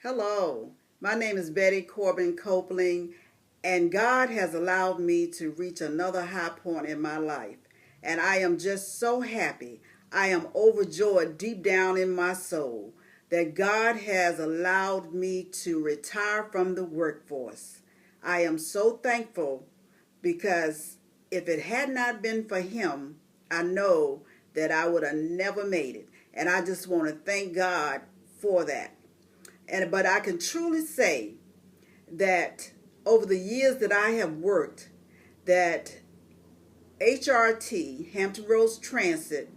Hello, my name is Betty Corbin Copeland, and God has allowed me to reach another high point in my life. And I am just so happy. I am overjoyed deep down in my soul that God has allowed me to retire from the workforce. I am so thankful because if it had not been for Him, I know that I would have never made it. And I just want to thank God for that. But I can truly say that over the years that I have worked, that HRT, Hampton Roads Transit,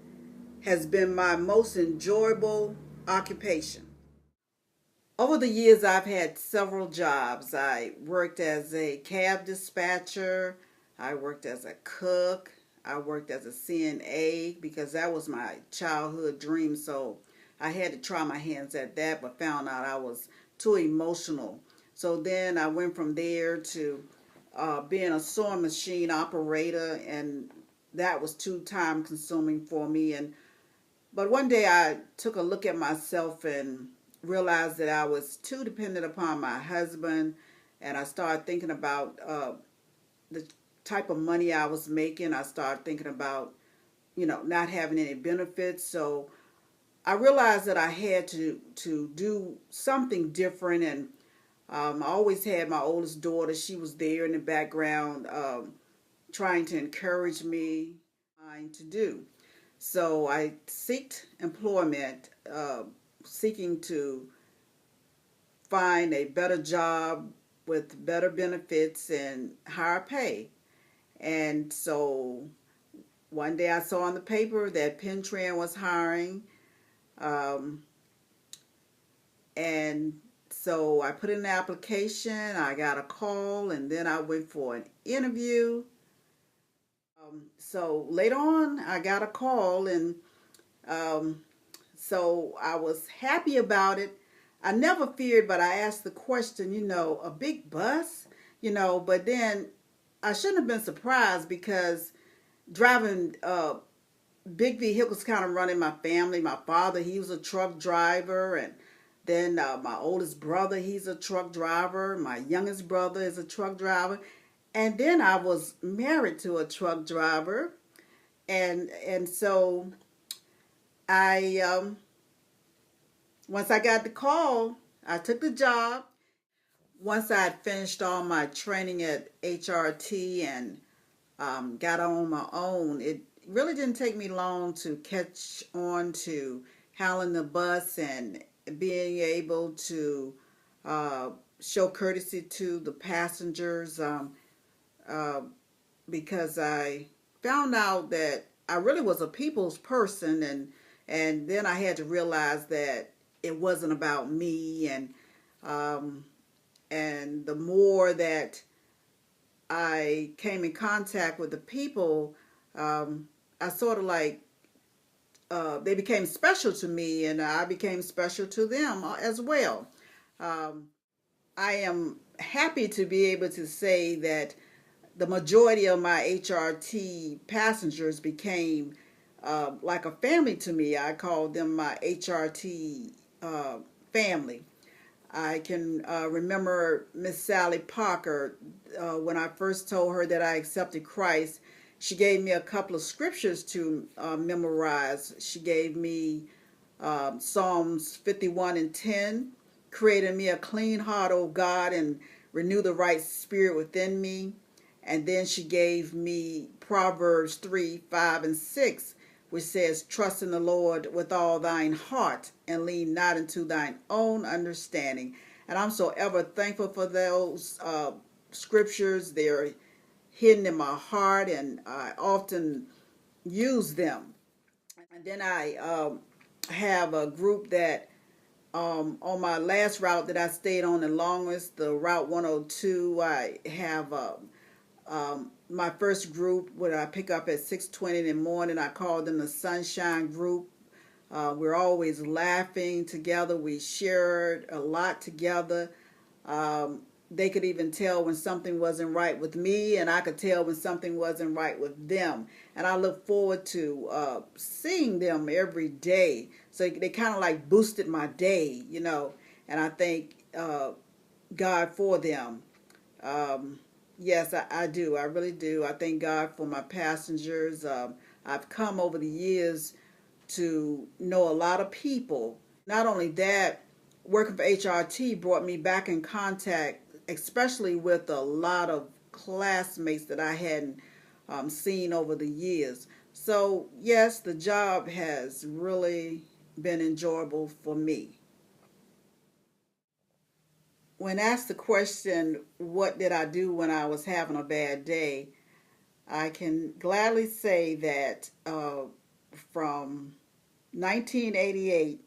has been my most enjoyable occupation. Over the years, I've had several jobs. I worked as a cab dispatcher, I worked as a cook, I worked as a CNA because that was my childhood dream. So I had to try my hands at that, but found out I was too emotional. So then I went from there to being a sewing machine operator, and that was too time consuming for me. But one day I took a look at myself and realized that I was too dependent upon my husband, and I started thinking about the type of money I was making. I started thinking about, not having any benefits. So I realized that I had to do something different, and I always had my oldest daughter. She was there in the background, trying to encourage me, trying to do. So I seeked employment, seeking to find a better job with better benefits and higher pay. And so one day I saw on the paper that Pentran was hiring. Um, and so I put in an application, I got a call, and then I went for an interview. So later on, I got a call, and um, so I was happy about it. I never feared, but I asked the question, a big bus, but then I shouldn't have been surprised because driving big vehicles kind of running my family. My father, he was a truck driver, and then my oldest brother, he's a truck driver. My youngest brother is a truck driver. And then I was married to a truck driver. And so I once I got the call, I took the job. Once I had finished all my training at HRT and got on my own, it really didn't take me long to catch on to handling the bus and being able to uh, show courtesy to the passengers, uh, because I found out that I really was a people's person, and then I had to realize that it wasn't about me, um, and the more that I came in contact with the people, I sort of like they became special to me, and I became special to them as well. Um, I am happy to be able to say that the majority of my HRT passengers became like a family to me. I call them my HRT family. I can remember Miss Sally Parker when I first told her that I accepted Christ. She gave me a couple of scriptures to memorize. She gave me Psalms 51 and 10, created me a clean heart, O God, and renew the right spirit within me. And then she gave me Proverbs 3, 5, and 6, which says, trust in the Lord with all thine heart and lean not into thine own understanding. And I'm so ever thankful for those scriptures. They're hidden in my heart, and I often use them. And then I have a group that on my last route that I stayed on the longest, the Route 102, I have my first group where I pick up at 6:20 in the morning. I call them the Sunshine Group. We're always laughing together. We shared a lot together. They could even tell when something wasn't right with me, and I could tell when something wasn't right with them. And I look forward to seeing them every day. So they kind of like boosted my day. And I think uh, God for them. Yes, I do. I really do. I thank God for my passengers. I've come over the years to know a lot of people. Not only that, working for HRT brought me back in contact, especially with a lot of classmates that I hadn't seen over the years. So, yes, the job has really been enjoyable for me. When asked the question, what did I do when I was having a bad day? I can gladly say that from 1988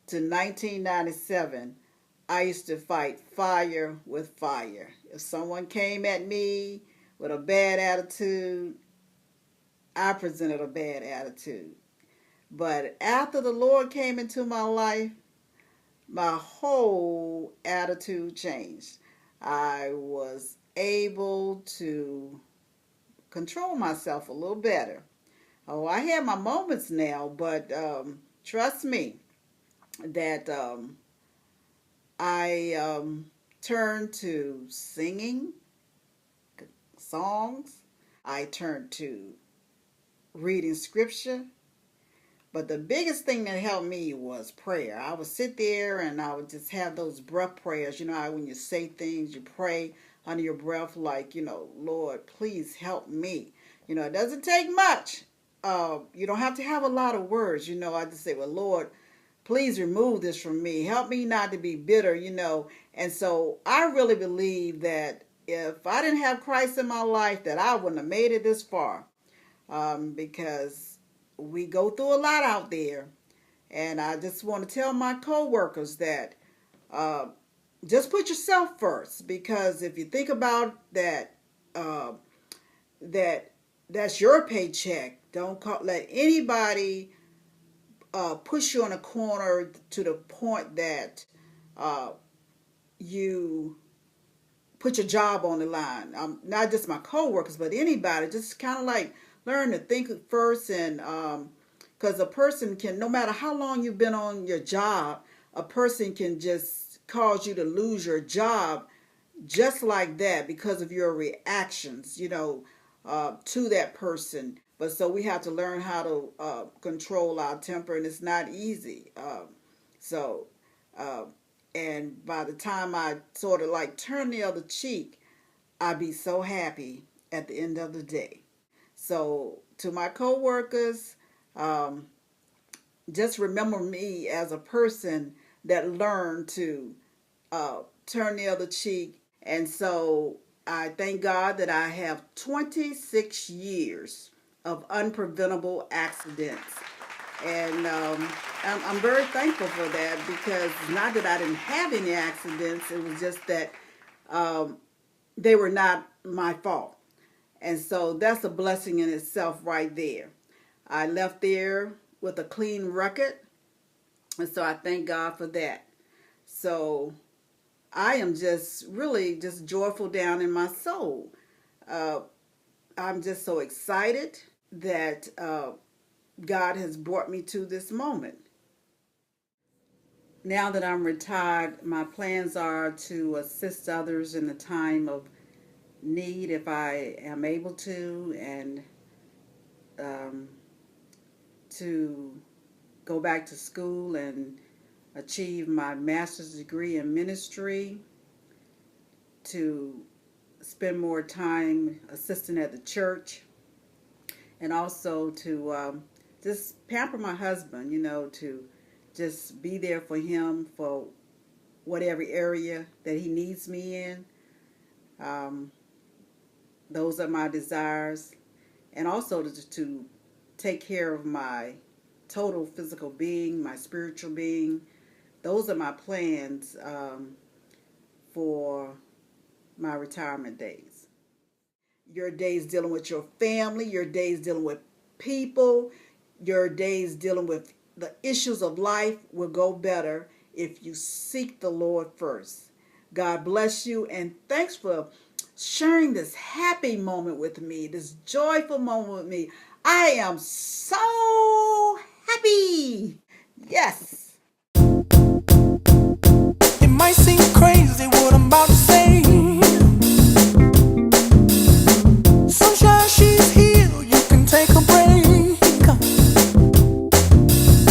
to 1997, I used to fight fire with fire. If someone came at me with a bad attitude, I presented a bad attitude. But after the Lord came into my life, my whole attitude changed. I was able to control myself a little better. Oh, I have my moments now, but trust me that I turned to singing songs. I turned to reading scripture. But the biggest thing that helped me was prayer. I would sit there and I would just have those breath prayers. You know how when you say things, you pray under your breath like, Lord, please help me. It doesn't take much. You don't have to have a lot of words. I just say, well, Lord, please remove this from me. Help me not to be bitter. And so I really believe that if I didn't have Christ in my life, that I wouldn't have made it this far. Because we go through a lot out there. And I just want to tell my coworkers that just put yourself first. Because if you think about that, that's your paycheck. Don't let anybody push you in a corner to the point that you put your job on the line. Not just my coworkers, but anybody. Just kind of like learn to think first, and because a person can, no matter how long you've been on your job, a person can just cause you to lose your job just like that because of your reactions, to that person. But so we have to learn how to control our temper, and it's not easy. So, and by the time I sort of like turn the other cheek, I'd be so happy at the end of the day. So to my coworkers, just remember me as a person that learned to turn the other cheek. And so I thank God that I have 26 years of unpreventable accidents. And I'm very thankful for that, because not that I didn't have any accidents, it was just that they were not my fault. And so that's a blessing in itself right there. I left there with a clean record, and so I thank God for that. So I am just really just joyful down in my soul. I'm just so excited that God has brought me to this moment. Now that I'm retired, my plans are to assist others in the time of need if I am able to, and to go back to school and achieve my master's degree in ministry, to spend more time assisting at the church, and also to just pamper my husband, to just be there for him for whatever area that he needs me in. Those are my desires. And also to take care of my total physical being, my spiritual being. Those are my plans for my retirement days. Your days dealing with your family, your days dealing with people, your days dealing with the issues of life will go better if you seek the Lord first. God bless you, and thanks for sharing this happy moment with me, this joyful moment with me. I am so happy. Yes. might seem crazy what I'm about to say. Sunshine, she's here, you can take a break.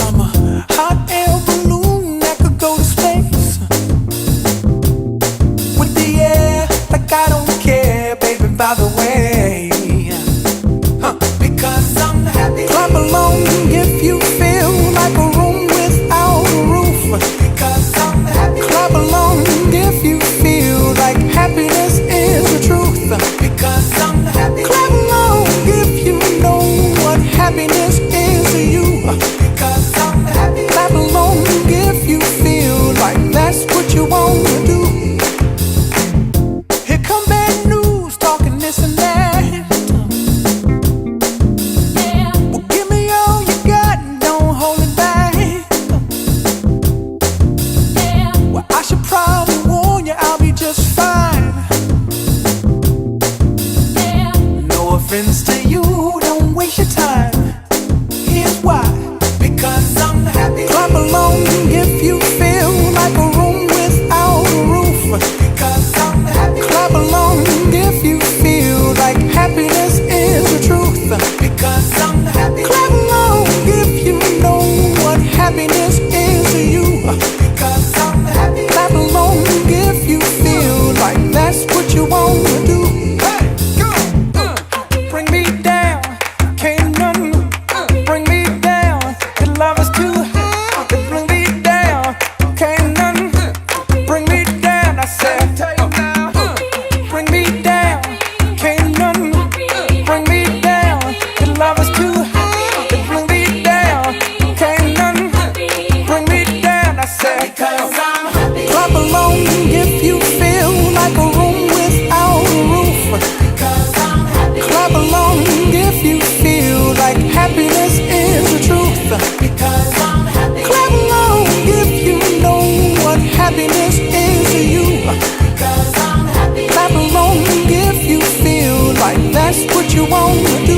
I'm a hot air balloon that could go to space. With the air, like I don't care, baby, by the way. Because I'm happy. Clap along if you feel like a room without a roof. Because I'm happy. Clap along if you feel like happiness is the truth. Because I'm happy. Clap along if you know what happiness is to you. Because I'm happy. Clap along if you feel like that's what you want to do. Here come bad news, talking this and that. Well, give me all you got and don't hold it back. Well, I should probably warn you, I'll be just fine. No offense to you, don't waste your time. Here's why. Because I'm happy. Clap along if you feel like a room without a roof. Because I'm happy. Clap along if you feel like happiness is the truth. Because I'm happy. Clap along if you know what happiness is to you. Because I'm happy. Clap along if you feel like that's what you want to do. Hey, go! Bring me down, can't none bring me down. Your love is too high to bring me down. Can't none bring me down. I said, bring me down, can't none bring me down. Your love is too high to bring me down. Can't none bring me down. I said, because I'm happy. Clap along if you feel like a room without a roof. Because I'm happy. Clap along if you feel like happiness is the truth. Because I'm happy. Clap along if you know what happiness is to you. Because I'm happy. Clap along if you feel like that's what you want to do.